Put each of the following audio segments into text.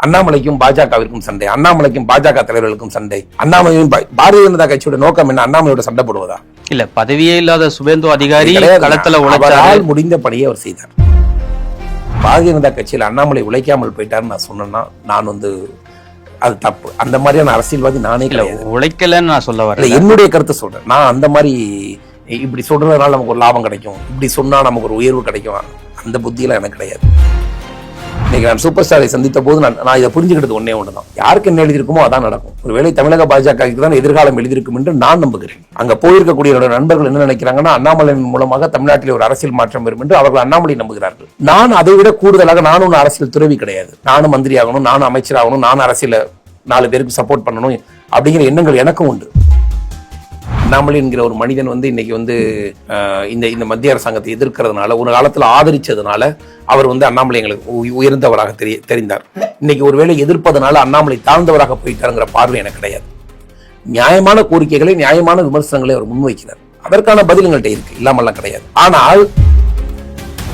அண்ணாமலைக்கும் பாஜகவிற்கும் சண்டை, அண்ணாமலைக்கும் பாஜக தலைவர்களுக்கும் சண்டை, அண்ணாமலையும் பாரதிய ஜனதா கட்சியோட நோக்கம் என்ன? அண்ணாமலையோட சண்டை போடுவதா? இல்ல, பதவியே இல்லாத சுபேந்து அதிகாரி களத்துல உழைச்சால் முடிந்த படியே அவர் செய்தார். பாரதிய ஜனதா கட்சியில் அண்ணாமலை உழைக்காமல் போயிட்டாருன்னு நான் சொன்னேன்னா நான் அது தப்பு. அந்த மாதிரியான அரசியல்வாதி நானே கிடையாது. உழைக்கலன்னு நான் சொல்ல வரல, என்னுடைய கருத்தை சொல்றேன். நான் அந்த மாதிரி இப்படி சொல்றதுனால நமக்கு ஒரு லாபம் கிடைக்கும், இப்படி சொன்னா நமக்கு ஒரு உயர்வு கிடைக்கும், அந்த புத்தியெல்லாம் எனக்கு கிடையாது. இன்னைக்கு நான் சூப்பர் ஸ்டாரை சந்தித்த போது நான் இதை புரிஞ்சுக்கிட்டது ஒன்னே ஒண்ணுதான், யாருக்கு என்ன எழுதியிருக்குமோ அதான் நடக்கும். ஒருவேளை தமிழக பாஜகவுக்கு தான் எதிர்காலம் எழுதியிருக்கும் என்று நான் நம்புகிறேன். அங்க போயிருக்கக்கூடிய என்னோட நண்பர்கள் என்ன நினைக்கிறாங்கன்னா, அண்ணாமலையின் மூலமாக தமிழ்நாட்டில் ஒரு அரசியல் மாற்றம் வரும் என்று அவர்கள் அண்ணாமலை நம்புகிறார்கள். நான் அதை விட கூடுதலாக நானும் ஒரு அரசியல் துறவி கிடையாது. நானும் மந்திரி ஆகணும், நானும் அமைச்சராகணும், நானும் அரசியல 4 பேருக்கு சப்போர்ட் பண்ணணும் அப்படிங்கிற எண்ணங்கள் எனக்கும் உண்டு. அண்ணாமலை என்கிற ஒரு மனிதன் இன்னைக்கு இந்த மத்திய அரசாங்கத்தை எதிர்க்கிறதுனால, ஒரு காலத்துல ஆதரிச்சதுனால அவர் அண்ணாமலை எங்களுக்கு உயர்ந்தவராக தெரிந்தார். இன்னைக்கு ஒருவேளை எதிர்ப்பதனால அண்ணாமலை தாழ்ந்தவராக போயிட்டாருங்கிற பார்வை எனக்கு கிடையாது. நியாயமான கோரிக்கைகளை, நியாயமான விமர்சனங்களை அவர் முன்வைக்கிறார். அதற்கான பதில் எங்கள்கிட்ட இருக்கு, இல்லாமல்லாம் கிடையாது. ஆனால்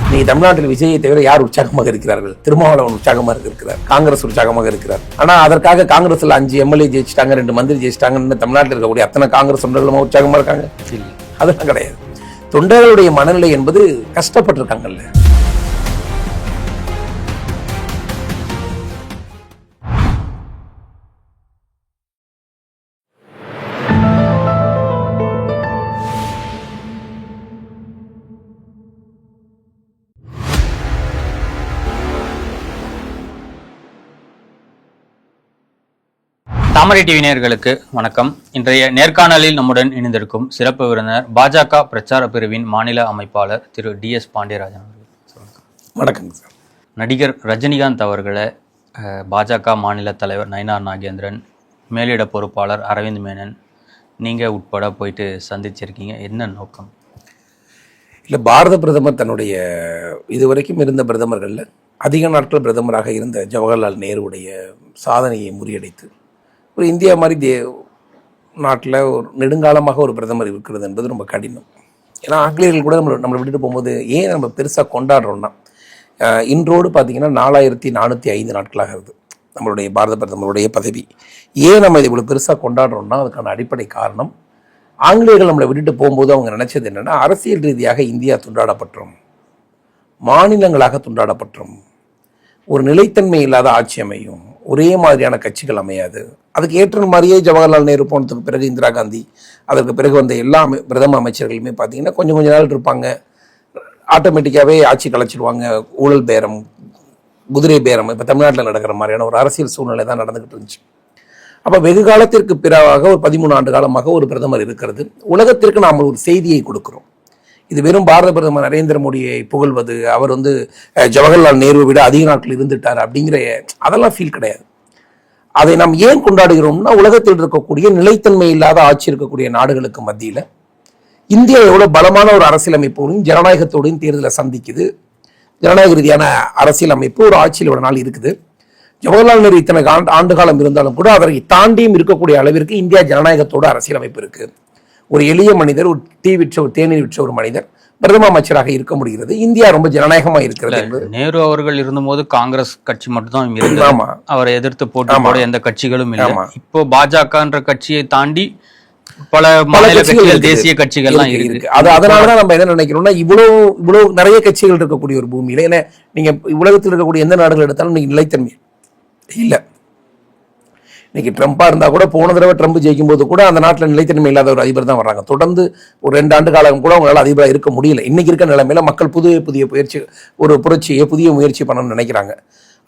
நீங்க தமிழ்நாட்டில் விஜயை தவிர யார் உற்சாகமாக இருக்கிறார்கள்? திருமாவளவன் உற்சாகமாக இருக்கிறார், காங்கிரஸ் உற்சாகமாக இருக்கிறார். ஆனா அதற்காக காங்கிரஸ்ல 5 எம்எல்ஏ ஜெயிச்சிட்டாங்க, 2 மந்திரி ஜெயிச்சிட்டாங்கன்னு தமிழ்நாட்டில் இருக்கக்கூடிய அத்தனை காங்கிரஸ் தொண்டர்களும் உற்சாகமா இருக்காங்க? அதெல்லாம் கிடையாது. தொண்டர்களுடைய மனநிலை என்பது கஷ்டப்பட்டிருக்காங்கல்ல. தாமரை டிவி நேயர்களுக்கு வணக்கம். இன்றைய நேர்காணலில் நம்முடன் இணைந்திருக்கும் சிறப்பு விருந்தினர் பாஜக பிரச்சார பிரிவின் மாநில அமைப்பாளர் திரு DS பாண்டியராஜன் அவர்கள். வணக்கம் சார். நடிகர் ரஜினிகாந்த் அவர்களை பாஜக மாநில தலைவர் நயினார் நாகேந்திரன், மேலிட பொறுப்பாளர் அரவிந்த் மேனன், நீங்க உட்பட போயிட்டு சந்திச்சிருக்கீங்க. என்ன நோக்கம்? இல்லை, பாரத பிரதமர் தன்னுடைய இதுவரைக்கும் இருந்த பிரதமர்களில் அதிக நாட்கள் பிரதமராக இருந்த ஜவஹர்லால் நேருடைய சாதனையை முறியடித்து ஒரு இந்தியா மாதிரி நாட்டில் ஒரு நெடுங்காலமாக ஒரு பிரதமர் இருக்கிறது என்பது ரொம்ப கடினம். ஏன்னா ஆங்கிலேயர்கள் கூட நம்மளை விட்டுட்டு போகும்போது ஏன் நம்ம பெருசாக கொண்டாடுறோம்னா, இன்றோடு பார்த்தீங்கன்னா 4405 நாட்களாக இருக்குது நம்மளுடைய பாரத பிரதமருடைய பதவி. ஏன் நம்ம இதை இவ்வளோ பெருசாக கொண்டாடுறோம்னா அதுக்கான அடிப்படை காரணம், ஆங்கிலேயர்கள் நம்மளை விட்டுட்டு போகும்போது அவங்க நினச்சது என்னென்னா, அரசியல் ரீதியாக இந்தியா துண்டாடப்பட்டோம், மாநிலங்களாக துண்டாடப்பட்டோம், ஒரு நிலைத்தன்மை இல்லாத ஆட்சி அமையும், ஒரே மாதிரியான கட்சிகள் அமையாது. அதுக்கு ஏற்ற மாதிரியே ஜவஹர்லால் நேரு போனதுக்கு பிறகு இந்திரா காந்தி, அதற்கு பிறகு வந்த எல்லா பிரதம அமைச்சர்களுமே பார்த்தீங்கன்னா கொஞ்சம் நாள் இருப்பாங்க, ஆட்டோமேட்டிக்காகவே ஆட்சி கலைச்சிடுவாங்க. ஊழல் பேரம், குதிரை பேரம் இப்போ தமிழ்நாட்டில் நடக்கிற மாதிரியான ஒரு அரசியல் சூழ்நிலை தான் நடந்துகிட்டு இருந்துச்சு. அப்போ வெகு காலத்திற்கு பிறகு ஒரு 13 ஆண்டு காலமாக ஒரு பிரதமர் இருக்கிறது. உலகத்திற்கு நாம் ஒரு செய்தியை கொடுக்கிறோம். இது வெறும் பாரத பிரதமர் நரேந்திர மோடியை புகழ்வது, அவர் ஜவஹர்லால் நேருவை விட அதிக நாட்கள் இருந்துட்டார் அப்படிங்கிற அதெல்லாம் ஃபீல் கிடையாது. அதை நாம் ஏன் கொண்டாடுகிறோம்னா, உலகத்தில் இருக்கக்கூடிய நிலைத்தன்மை இல்லாத ஆட்சி இருக்கக்கூடிய நாடுகளுக்கு மத்தியில் இந்தியா எவ்வளவு பலமான ஒரு அரசியலமைப்போடும் ஜனநாயகத்தோடையும் தேர்தலை சந்திக்குது. ஜனநாயக ரீதியான அரசியல் அமைப்பு ஒரு ஆட்சியில் ஒரு நாள் இருக்குது. ஜவஹர்லால் நேரு இத்தனை ஆண்டு காலம் இருந்தாலும் கூட அதனை தாண்டியும் இருக்கக்கூடிய அளவிற்கு இந்தியா ஜனநாயகத்தோட அரசியலமைப்பு இருக்கு. ஒரு எளிய மனிதர், ஒரு டீ விற்ற, ஒரு தேநீர் விற்ற ஒரு மனிதர் பிரதம அமைச்சராக இருக்க முடிகிறது. இந்தியா ரொம்ப ஜனநாயகமா இருக்கிறது. நேரு அவர்கள் இருந்தபோது காங்கிரஸ் கட்சி மட்டும்தான் இருந்தது, அவரை எதிர்த்து போட்டி போட எந்த கட்சிகளும் இல்லை. இப்போ பாஜக கட்சியை தாண்டி பல மாநில கட்சிகள், தேசிய கட்சிகள்லாம் இருக்கு. அதனாலதான் நம்ம என்ன நினைக்கிறோம்னா, இவ்வளவு நிறைய கட்சிகள் இருக்கக்கூடிய ஒரு பூமியில, ஏன்னா நீங்க உலகத்தில் இருக்கக்கூடிய எந்த நாடுகள் எடுத்தாலும் நீங்க நிலைத்தன்மை இல்லை. இன்னைக்கு ட்ரம்ப்பா இருந்தா கூட, போன தடவை ட்ரம்ப் ஜெயிக்கும் போது கூட அந்த நாட்டில் நிலைத்தன்மை இல்லாத ஒரு அதிபர் தான் வர்றாங்க. தொடர்ந்து ஒரு 2 ஆண்டு காலம் கூட அவங்களால அதிபராக இருக்க முடியல. இன்னைக்கு இருக்க நிலைமையில மக்கள் புதிய முயற்சி, ஒரு புரட்சியை, புதிய முயற்சி பண்ணணும்னு நினைக்கிறாங்க.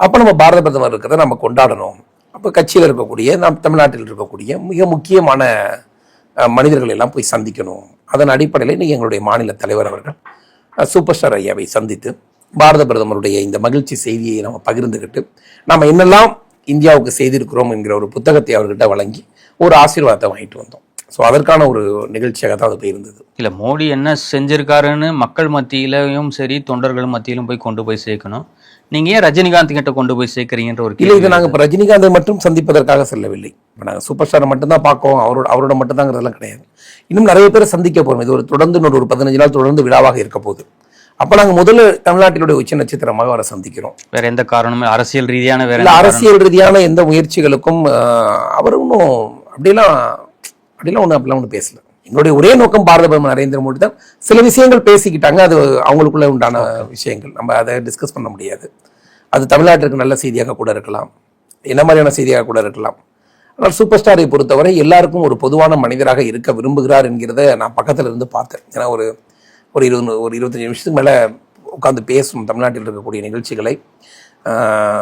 அப்போ நம்ம பாரத பிரதமர் இருக்கிறத நம்ம கொண்டாடணும். அப்போ கட்சியில் இருக்கக்கூடிய, நம் தமிழ்நாட்டில் இருக்கக்கூடிய மிக முக்கியமான மனிதர்கள் எல்லாம் போய் சந்திக்கணும். அதன் அடிப்படையில் இன்னைக்கு எங்களுடைய மாநில தலைவர் அவர்கள் சூப்பர் ஸ்டார் ஐயாவை சந்தித்து பாரத பிரதமருடைய இந்த மகிழ்ச்சி செய்தியை நம்ம பகிர்ந்துக்கிட்டு, நம்ம என்னெல்லாம் இந்தியாவுக்கு செய்திருக்கிறோம் என்கிற ஒரு புத்தகத்தை அவர்கிட்ட வழங்கி ஒரு ஆசீர்வாதத்தை வாங்கிட்டு வந்தோம். ஸோ அதற்கான ஒரு நிகழ்ச்சியாக தான் அது போய் இருந்தது. இல்லை, மோடி என்ன செஞ்சிருக்காருன்னு மக்கள் மத்தியிலையும் சரி, தொண்டர்கள் மத்தியிலும் கொண்டு போய் சேர்க்கணும். நீங்க ஏன் ரஜினிகாந்த் கிட்ட கொண்டு போய் சேர்க்கிறீங்கன்ற ஒரு இல்லை, இது நாங்கள் இப்போ ரஜினிகாந்தை மட்டும் சந்திப்பதற்காக செல்லவில்லை. இப்போ நாங்கள் சூப்பர் ஸ்டாரை மட்டும்தான் பார்க்கோம், அவரோட மட்டும்தாங்கிறதெல்லாம் கிடையாது. இன்னும் நிறைய பேரை சந்திக்க போகிறோம். இது ஒரு தொடர்ந்து ஒரு 15 நாள் தொடர்ந்து விழாவாக இருக்க போகுது. அப்ப நாங்க முதல்ல தமிழ்நாட்டினுடைய உச்ச நட்சத்திரமாக அவரை சந்திக்கிறோம். வேற எந்த காரணமும் அரசியல் ரீதியான அரசியல் ரீதியான எந்த முயற்சிகளுக்கும் அவர் ஒன்றும் அப்படிலாம் ஒன்றும் பேசல. எங்களுடைய ஒரே நோக்கம் பாரத பிரதமர் நரேந்திர மோடி தான். சில விஷயங்கள் பேசிக்கிட்டாங்க, அது அவங்களுக்குள்ள உண்டான விஷயங்கள், நம்ம அதை டிஸ்கஸ் பண்ண முடியாது. அது தமிழ்நாட்டிற்கு நல்ல செய்தியாக கூட இருக்கலாம், என்ன மாதிரியான செய்தியாக கூட இருக்கலாம். ஆனால் சூப்பர் ஸ்டாரை பொறுத்தவரை எல்லாருக்கும் ஒரு பொதுவான மனிதராக இருக்க விரும்புகிறார் என்கிறத நான் பக்கத்தில் இருந்து பார்த்தேன். ஏன்னா ஒரு 25 நிமிஷத்துக்கு மேலே உட்காந்து பேசணும் தமிழ்நாட்டில் இருக்கக்கூடிய நிகழ்ச்சிகளை.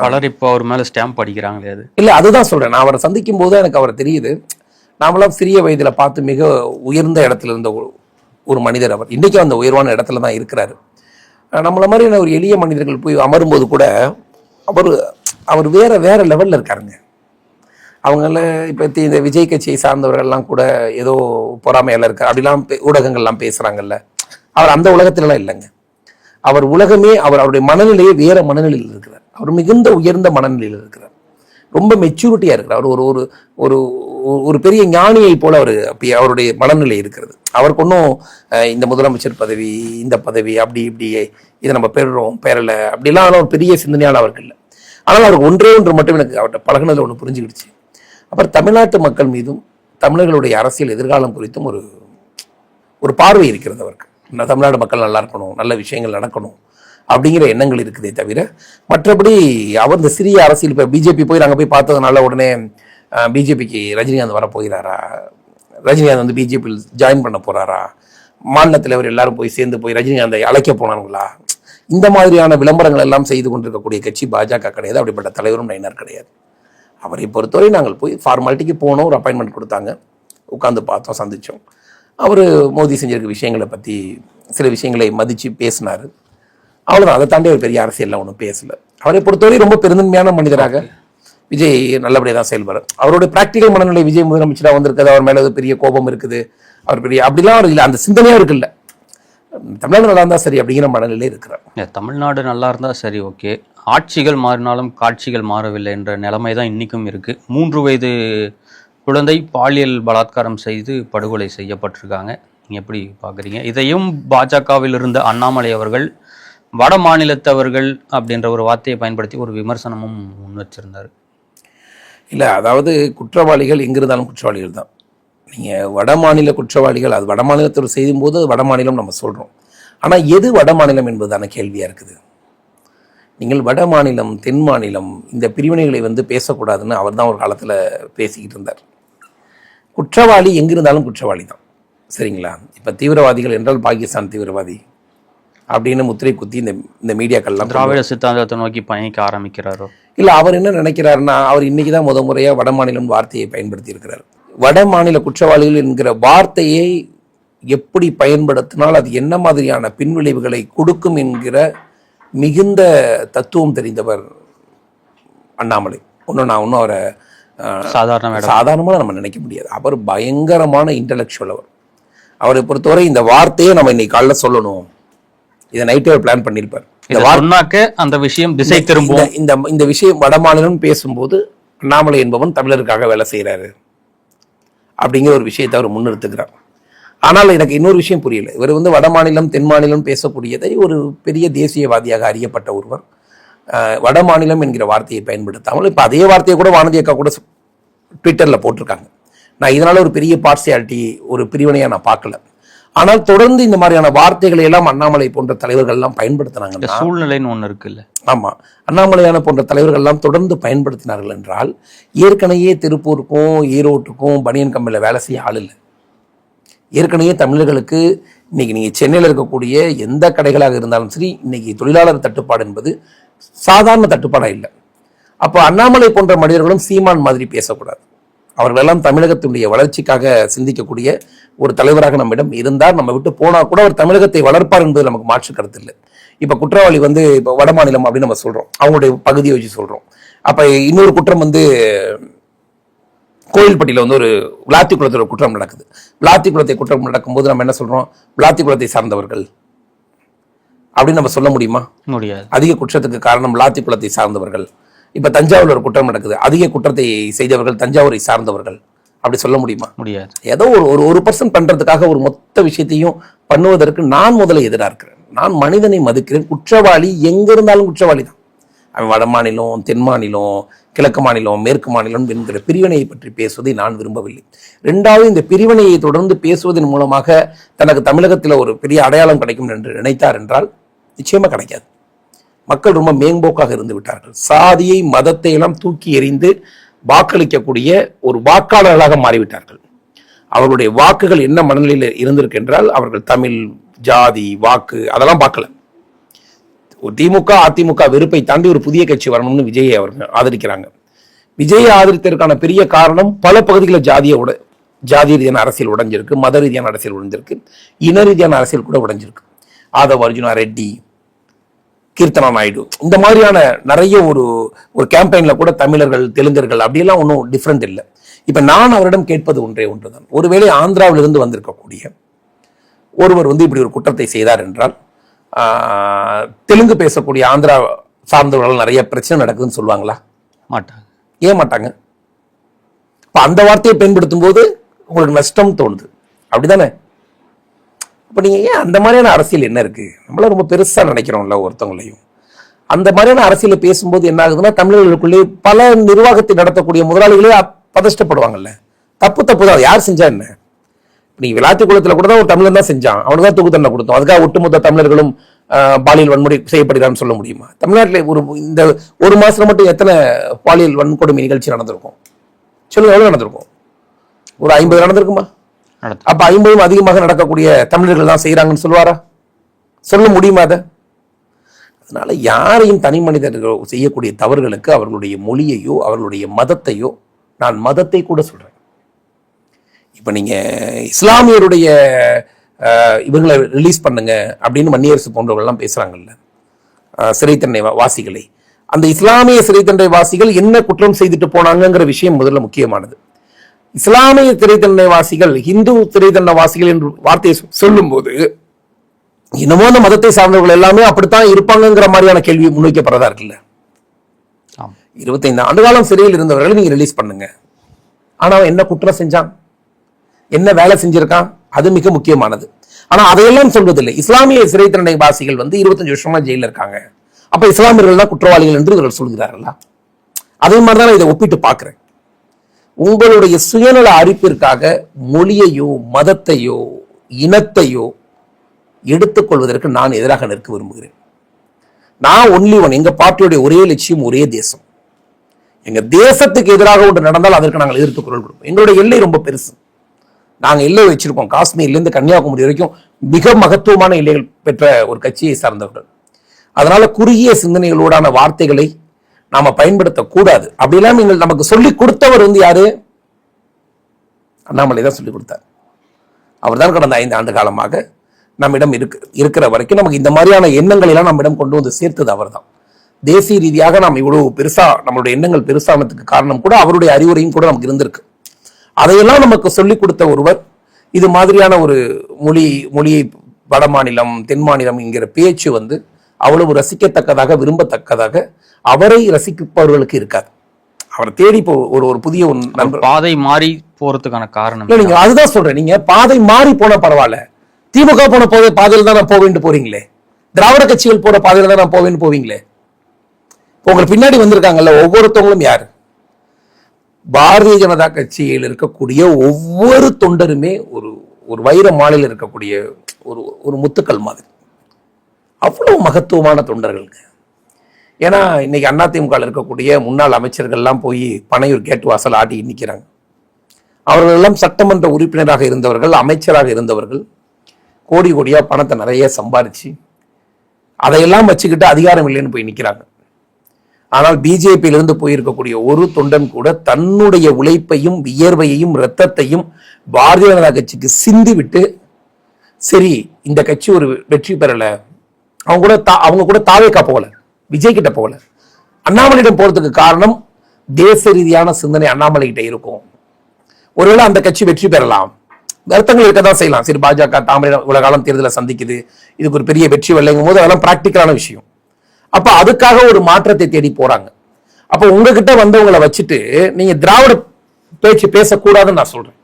பலர் இப்போ அவர் மேலே ஸ்டாம்ப் அடிக்கிறாங்களே. அது இல்லை, அதுதான் சொல்கிறேன். நான் அவரை சந்திக்கும் போது எனக்கு அவர் தெரியுது. நாமெல்லாம் சிறிய வயதில் பார்த்து மிக உயர்ந்த இடத்துல இருந்த ஒரு மனிதர் அவர். இன்றைக்கும் அந்த உயர்வான இடத்துல தான் இருக்கிறாரு. நம்மளை மாதிரியான ஒரு எளிய மனிதர்கள் போய் அமரும்போது கூட அவர் வேற லெவலில் இருக்காருங்க. அவங்கள இப்போ இந்த விஜய் கட்சியை சார்ந்தவர்கள்லாம் கூட ஏதோ பொறாமையில இருக்கார் அப்படிலாம் ஊடகங்கள்லாம் பேசுகிறாங்கல்ல. அவர் அந்த உலகத்திலலாம் இல்லைங்க. அவர் உலகமே அவருடைய மனநிலையே வேற மனநிலையில் இருக்கிறார். அவர் மிகுந்த உயர்ந்த மனநிலையில் இருக்கிறார். ரொம்ப மெச்சூரிட்டியாக இருக்கிறார். அவர் ஒரு ஒரு ஒரு பெரிய ஞானியை போல அவருடைய மனநிலை இருக்கிறது. அவருக்கு ஒன்றும் இந்த முதலமைச்சர் பதவி, இந்த பதவி, அப்படி இப்படி இதை நம்ம பெறலை அப்படிலாம் ஒரு பெரிய சிந்தனையால் அவருக்கு இல்லை. ஆனால் அவருக்கு ஒன்று மட்டும் எனக்கு அவர்கிட்ட பழகினதில் ஒன்று புரிஞ்சுக்கிடுச்சு. அப்புறம் தமிழ்நாட்டு மக்கள் மீதும் தமிழர்களுடைய அரசியல் எதிர்காலம் குறித்தும் ஒரு பார்வை இருக்கிறது அவருக்கு. தமிழ்நாடு மக்கள் நல்லா இருக்கணும், நல்ல விஷயங்கள் நடக்கணும் அப்படிங்கிற எண்ணங்கள் இருக்குதே தவிர மற்றபடி அவர் இந்த சிறிய அரசியல் இப்போ பிஜேபி போய் நாங்கள் போய் பார்த்ததுனால உடனே பிஜேபிக்கு ரஜினிகாந்த் வர போகிறாரா, ரஜினிகாந்த் வந்து பிஜேபியில் ஜாயின் பண்ண போகிறாரா, மாநில தலைவர் எல்லாரும் போய் சேர்ந்து போய் ரஜினிகாந்தை அழைக்க போனாங்களா, இந்த மாதிரியான விளம்பரங்கள் எல்லாம் செய்து கொண்டிருக்கக்கூடிய கட்சி பாஜக கிடையாது. அப்படிப்பட்ட தலைவரும் நயினார் கிடையாது. அவரை பொறுத்தவரை நாங்கள் போய் ஃபார்மாலிட்டிக்கு போனோம், ஒரு அப்பாயின்மெண்ட் கொடுத்தாங்க, உட்காந்து பார்த்தோம், சந்தித்தோம். அவர் மோடி செஞ்சிருக்க விஷயங்களை பற்றி சில விஷயங்களை மதித்து பேசினார். அவ்வளோதான். அதை தாண்டி ஒரு பெரிய அரசியல்லாம் ஒன்றும் பேசலை. அவரை பொறுத்தவரை ரொம்ப பெருந்தன்மையான மனிதராக விஜய் நல்லபடியாக தான் செயல்படுறார். அவருடைய பிராக்டிக்கல் மனநிலை விஜய் முதலமைச்சராக வந்திருக்குது, அவர் மேலே பெரிய கோபம் இருக்குது, அவர் பெரிய அப்படிலாம் அவர் இல்லை, அந்த சிந்தனையாக இருக்குல்ல. தமிழ்நாடு நல்லா இருந்தால் சரி அப்படிங்கிற மனநிலையில் இருக்கிறார். தமிழ்நாடு நல்லா இருந்தால் சரி, ஓகே. ஆட்சிகள் மாறினாலும் காட்சிகள் மாறவில்லை என்ற நிலைமை தான் இன்றைக்கும் இருக்குது. 3 வயது குழந்தை பாலியல் பலாத்காரம் செய்து படுகொலை செய்யப்பட்டிருக்காங்க. நீங்கள் எப்படி பார்க்குறீங்க? இதையும் பாஜகவில் இருந்த அண்ணாமலை அவர்கள் வட மாநிலத்தவர்கள் அப்படின்ற ஒரு வார்த்தையை பயன்படுத்தி ஒரு விமர்சனமும் முன் வச்சிருந்தார். இல்லை, அதாவது குற்றவாளிகள் எங்கிருந்தாலும் குற்றவாளிகள் தான். நீங்கள் வட மாநில குற்றவாளிகள், அது வட மாநிலத்தில் செய்யும் போது வட மாநிலம் நம்ம சொல்கிறோம். ஆனால் எது வட மாநிலம் என்பதுதான கேள்வியாக இருக்குது. நீங்கள் வட மாநிலம், தென் மாநிலம், இந்த பிரிவினைகளை வந்து பேசக்கூடாதுன்னு அவர் தான் ஒரு காலத்தில் பேசிக்கிட்டு இருந்தார். குற்றவாளி எங்கிருந்தாலும் குற்றவாளி தான், சரிங்களா? இப்போ தீவிரவாதிகள் என்றால் பாகிஸ்தான் தீவிரவாதி அப்படின்னு முத்திரை குத்தி இந்த மீடியாக்கள்லாம் திராவிட சித்தாந்தத்தை நோக்கி பயணிக்க ஆரம்பிக்கிறாரோ? இல்லை, அவர் என்ன நினைக்கிறாருன்னா, அவர் இன்னைக்கு தான் முறையாக வட மாநிலம் வார்த்தையை பயன்படுத்தி இருக்கிறார். வட மாநில குற்றவாளிகள் என்கிற வார்த்தையை எப்படி பயன்படுத்தினால் அது என்ன மாதிரியான பின்விளைவுகளை கொடுக்கும் என்கிற மிகுந்த தத்துவம் தெரிந்தவர் அண்ணாமலை. நான் அவரை சாதாரணமாக நம்ம நினைக்க முடியாது. அவர் பயங்கரமான இன்டலெக்சுவல். அவரை பொறுத்தவரை இந்த வார்த்தையை நம்ம இன்னைக்கு காலைல சொல்லணும், இதை நைட்டே பிளான் பண்ணியிருப்பார். அந்த விஷயம் திசை திரும்பும். இந்த விஷயம் வட மாநிலம் பேசும்போது அண்ணாமலை என்பவன் தமிழருக்காக வேலை செய்கிறாரு அப்படிங்கிற ஒரு விஷயத்தை அவர் முன்னிறுத்துக்கிறார். ஆனால் எனக்கு இன்னொரு விஷயம் புரியல. இவர் வந்து வட மாநிலம் தென் மாநிலம் பேசக்கூடியதை ஒரு பெரிய தேசியவாதியாக அறியப்பட்ட ஒருவர் வட மாநிலம் என்கிற வார்த்தையை பயன்படுத்தாமல் இப்போ அதே வார்த்தையை கூட வானதி அக்கா கூட ட்விட்டரில் போட்டிருக்காங்க. நான் இதனால ஒரு பெரிய பார்சியாலிட்டி, ஒரு பிரிவினையாக நான் பார்க்கல. ஆனால் தொடர்ந்து இந்த மாதிரியான வார்த்தைகளை எல்லாம் அண்ணாமலை போன்ற தலைவர்கள் எல்லாம் பயன்படுத்தினாங்க. சூழ்நிலைன்னு ஒன்று இருக்குல்ல. ஆமாம், அண்ணாமலையான போன்ற தலைவர்கள் எல்லாம் தொடர்ந்து பயன்படுத்தினார்கள் என்றால் ஏற்கனவே திருப்பூருக்கும் ஈரோட்டுக்கும் பனியன் கம்பெனியில் வேலை செய்ய ஆள் இல்லை. ஏற்கனவே தமிழர்களுக்கு இன்னைக்கு நீங்கள் சென்னையில் இருக்கக்கூடிய எந்த கடைகளாக இருந்தாலும் சரி, இன்னைக்கு தொழிலாளர் தட்டுப்பாடு என்பது சாதாரண தட்டுப்பாடாக இல்லை. அப்போ அண்ணாமலை போன்ற மனிதர்களும் சீமான் மாதிரி பேசக்கூடாது. அவர்களெல்லாம் தமிழகத்தினுடைய வளர்ச்சிக்காக சிந்திக்கக்கூடிய ஒரு தலைவராக நம்மிடம் இருந்தார். நம்ம விட்டு போனால் கூட அவர் தமிழகத்தை வளர்ப்பார் என்பது நமக்கு மாற்று கருத்து இல்லை. இப்போ குற்றவாளி வந்து இப்போ வட மாநிலம் அப்படின்னு நம்ம சொல்கிறோம், அவங்களுடைய பகுதியை வச்சு சொல்கிறோம். அப்போ இன்னொரு குற்றம் வந்து கோயில்பட்டியில் வந்து ஒரு விளாத்திக்குளத்தில் ஒரு குற்றம் நடக்குது. விளாத்திக்குளத்தை குற்றம் நடக்கும்போது நம்ம என்ன சொல்கிறோம்? விளாத்திக்குளத்தை சார்ந்தவர்கள் அப்படின்னு நம்ம சொல்ல முடியுமா? முடியாது. அதிக குற்றத்துக்கு காரணம் விளாத்திக்குளத்தை சார்ந்தவர்கள். இப்போ தஞ்சாவூரில் ஒரு குற்றம் நடக்குது, அதிக குற்றத்தை செய்தவர்கள் தஞ்சாவூரை சார்ந்தவர்கள் அப்படி சொல்ல முடியுமா? முடியாது. ஏதோ ஒரு 1% பண்ணுறதுக்காக ஒரு மொத்த விஷயத்தையும் பண்ணுவதற்கு நான் முதல்ல எதிராக இருக்கிறேன். நான் மனிதனை மதிக்கிறேன். குற்றவாளி எங்க இருந்தாலும் குற்றவாளி தான். அவன் வட மாநிலம், தென் மாநிலம், கிழக்கு மாநிலம், மேற்கு மாநிலம் என்கிற பிரிவினையை பற்றி பேசுவதை நான் விரும்பவில்லை. ரெண்டாவது, இந்த பிரிவினையை தொடர்ந்து பேசுவதன் மூலமாக தனக்கு தமிழகத்தில் ஒரு பெரிய அடையாளம் கிடைக்கும் என்று நினைத்தார் என்றால் நிச்சயமா கிடைக்காது. மக்கள் ரொம்ப மேம்போக்காக இருந்து விட்டார்கள். சாதியை, மதத்தை எல்லாம் தூக்கி எறிந்து வாக்களிக்கக்கூடிய ஒரு வாக்காளர்களாக மாறிவிட்டார்கள். அவர்களுடைய வாக்குகள் என்ன மனநிலையில் இருந்திருக்கு என்றால், அவர்கள் தமிழ், ஜாதி, வாக்கு அதெல்லாம் பார்க்கல. ஒரு திமுக, அதிமுக வெறுப்பை தாண்டி ஒரு புதிய கட்சி வரணும்னு விஜயை அவர்கள் ஆதரிக்கிறாங்க. விஜயை ஆதரித்ததற்கான பெரிய காரணம் பல பகுதிகளில் ஜாதி ரீதியான அரசியல் உடைஞ்சிருக்கு, மத ரீதியான அரசியல் உடைஞ்சிருக்கு, இன ரீதியான அரசியல் கூட உடைஞ்சிருக்கு. ஆதவ அர்ஜுனா ரெட்டி, கீர்த்தனா நாயுடு, இந்த மாதிரியான நிறைய ஒரு கேம்பெயின்ல கூட தமிழர்கள், தெலுங்கர்கள் அப்படியெல்லாம் ஒன்றும் டிஃப்ரெண்ட் இல்லை. இப்ப நான் அவரிடம் கேட்பது ஒன்றே ஒன்றுதான். ஒருவேளை ஆந்திராவிலிருந்து வந்திருக்கக்கூடிய ஒருவர் இப்படி ஒரு குற்றத்தை செய்தார் என்றால், தெலுங்கு பேசக்கூடிய ஆந்திரா சார்ந்தவர்கள் நிறைய பிரச்சனை நடக்குதுன்னு சொல்லுவாங்களா? மாட்டாங்க. ஏன் மாட்டாங்க? இப்ப அந்த வார்த்தையை பயன்படுத்தும் போது உங்களுக்கு நஷ்டம் தோணுது, அப்படிதானே? அப்ப நீங்க ஏன் அந்த மாதிரியான அரசியல் என்ன இருக்கு? நம்மள ரொம்ப பெருசா நினைக்கிறோம்ல ஒருத்தவங்களையும். அந்த மாதிரியான அரசியலை பேசும்போது என்ன ஆகுதுன்னா, தமிழர்களுக்குள்ளே பல நிர்வாகத்தை நடத்தக்கூடிய முதலாளிகளே பதஷ்டப்படுவாங்கல்ல. தப்பு தான். யார் செஞ்சா என்ன? நீ விளாத்தி குளத்துல கூட தான் ஒரு தமிழன் தான் செஞ்சான், அவனுக்கு தான் தூக்கு தண்டனை கொடுத்தோம். அதுக்காக ஒட்டுமொத்த தமிழர்களும் பாலியல் வன்முறை செய்யப்படுகிறான்னு சொல்ல முடியுமா? தமிழ்நாட்டில் இந்த ஒரு மாசத்துல மட்டும் எத்தனை பாலியல் வன்கொடுமை நிகழ்ச்சி நடந்திருக்கும் சொல்லுங்க? எவ்வளவு நடந்திருக்கும்? ஒரு 50 நடந்திருக்குமா? அப்ப 50 அதிகமாக நடக்கக்கூடிய தமிழர்கள் தான் செய்யறாங்கன்னு சொல்லுவாரா? சொல்ல முடியுமா? அதனால யாரையும் தனி மனிதர்கள் செய்யக்கூடிய தவறுகளுக்கு அவர்களுடைய மொழியையோ அவர்களுடைய மதத்தையோ, நான் மதத்தை கூட சொல்றேன். இப்ப நீங்க இஸ்லாமியருடைய இவங்களை ரிலீஸ் பண்ணுங்க அப்படின்னு மன்னியரசு போன்றவர்கள்லாம் பேசுறாங்கல்ல, சிறை தண்டனை வாசிகளை. அந்த இஸ்லாமிய சிறை தண்டனை வாசிகள் என்ன குற்றம் செய்துட்டு போனாங்கிற விஷயம் முதல்ல முக்கியமானது. இஸ்லாமிய சிறை தண்டனை வாசிகள் இந்து சிறை தண்டனை வாசிகள் என்று வார்த்தையை சொல்லும் போது இன்னமும் அந்த மதத்தை சார்ந்தவர்கள் எல்லாமே அப்படித்தான் இருப்பாங்கிற மாதிரியான கேள்வி முன்வைக்கப்படுறதா இருக்குல்ல. 25 ஆண்டு காலம் சிறையில் இருந்தவர்களை நீங்க ரிலீஸ் பண்ணுங்க. ஆனா அவன் என்ன குற்றம் செஞ்சான், என்ன வேலை செஞ்சிருக்கான், அது மிக முக்கியமானது. ஆனா அதையெல்லாம் சொல்வதில்லை. இஸ்லாமிய சிறை தண்டனை வாசிகள் 25 வருஷமா ஜெயில இருக்காங்க, அப்ப இஸ்லாமியர்கள் தான் குற்றவாளிகள் என்று இவர்கள் சொல்கிறார்களா? அதே மாதிரிதான் இதை ஒப்பிட்டு பார்க்கிறேன். உங்களுடைய சுயநல அறிப்பிற்காக மொழியையோ மதத்தையோ இனத்தையோ எடுத்துக்கொள்வதற்கு நான் எதிராக நிற்க விரும்புகிறேன். நான் ஒன்லி ஒன், எங்க பார்ட்டியுடைய ஒரே லட்சியம் ஒரே தேசம். எங்க தேசத்துக்கு எதிராக ஒன்று நடந்தால் அதற்கு நாங்கள் எதிர்த்து குரல் கொடுப்போம். எங்களுடைய எல்லை ரொம்ப பெருசு. நாங்க எல்லை வச்சிருக்கோம். காஷ்மீர்ல இருந்து கன்னியாகுமரி வரைக்கும் மிக மகத்துவமான எல்லைகள் பெற்ற ஒரு கட்சியை சார்ந்தவர்கள். அதனால குறுகிய சிந்தனைகளோடான வார்த்தைகளை நாம பயன்படுத்தக்கூடாது. அப்படிலாம் நீங்கள் நமக்கு சொல்லி கொடுத்தவர் யாரு? அண்ணாமலை தான் சொல்லிக் கொடுத்தார். அவர் தான் கடந்த 5 ஆண்டு காலமாக நம்மிடம் இருக்கிற வரைக்கும் நமக்கு இந்த மாதிரியான எண்ணங்கள் எல்லாம் நம்மிடம் கொண்டு வந்து சேர்த்தது அவர் தான். தேசிய ரீதியாக நாம் இவ்வளவு பெருசா நம்மளுடைய எண்ணங்கள் பெருசானதுக்கு காரணம் கூட அவருடைய அறிவுரையும் கூட நமக்கு இருந்திருக்கு. அதையெல்லாம் நமக்கு சொல்லிக் கொடுத்த ஒருவர் இது மாதிரியான ஒரு மொழியை வட மாநிலம் தென் மாநிலம் என்கிற பேச்சு அவ்வளவு ரசிக்கத்தக்கதாக விரும்பத்தக்கதாக அவரை ரசிப்பவர்களுக்கு இருக்காது. அவரை தேடி ஒரு புதிய பாதை மாறி போறதுக்கான காரணம் நீங்க அதுதான் சொல்றேன். நீங்க பாதை மாறி போன பரவாயில்ல, திமுக போன பாதையில தான் நான் போவேன்னு போறீங்களே, திராவிட கட்சிகள் போற பாதையில தான் நான் போவேன்னு போவீங்களே. உங்களுக்கு பின்னாடி வந்திருக்காங்கல்ல ஒவ்வொருத்தவங்களும் யாரு? பாரதிய ஜனதா கட்சியில் இருக்கக்கூடிய ஒவ்வொரு தொண்டருமே ஒரு வைர மாலையில் இருக்கக்கூடிய ஒரு முத்துக்கள் மாதிரி. அவ்வளவு மகத்துவமான தொண்டர்களுக்கு. ஏன்னா இன்னைக்கு அதிமுக இருக்கக்கூடிய முன்னாள் அமைச்சர்கள்லாம் போய் பனையூர் கேட்டு வாசல் ஆட்டி நிற்கிறாங்க. அவர்கள் எல்லாம் சட்டமன்ற உறுப்பினராக இருந்தவர்கள், அமைச்சராக இருந்தவர்கள், கோடி கோடியா பணத்தை நிறைய சம்பாரிச்சு அதையெல்லாம் வச்சுக்கிட்டு அதிகாரம் இல்லைன்னு போய் நிற்கிறாங்க. ஆனால் பிஜேபியிலிருந்து போயிருக்கக்கூடிய ஒரு தொண்டன் கூட தன்னுடைய உழைப்பையும் வியர்வையையும் இரத்தத்தையும் பாரதிய ஜனதா கட்சிக்கு சிந்தி விட்டு, சரி இந்த கட்சி ஒரு வெற்றி பெறல, அவங்க கூட தாவேக்கா போகல, விஜய் கிட்ட போகல, அண்ணாமலையிடம் போறதுக்கு காரணம் தேச ரீதியான சிந்தனை அண்ணாமலை கிட்ட இருக்கும். ஒருவேளை அந்த கட்சி வெற்றி பெறலாம், வருத்தங்கள் இருக்கதான் செய்யலாம். சரி, பாஜக தாமரை இவ்வளவு காலம் தேர்தலை சந்திக்குது, இதுக்கு ஒரு பெரிய வெற்றி வரலைங்கும் போது அதெல்லாம் பிராக்டிக்கலான விஷயம். அப்ப அதுக்காக ஒரு மாற்றத்தை தேடி போறாங்க. அப்ப உங்ககிட்ட வந்தவங்களை வச்சுட்டு நீங்க திராவிட பேச்சு பேசக்கூடாதுன்னு நான் சொல்றேன்.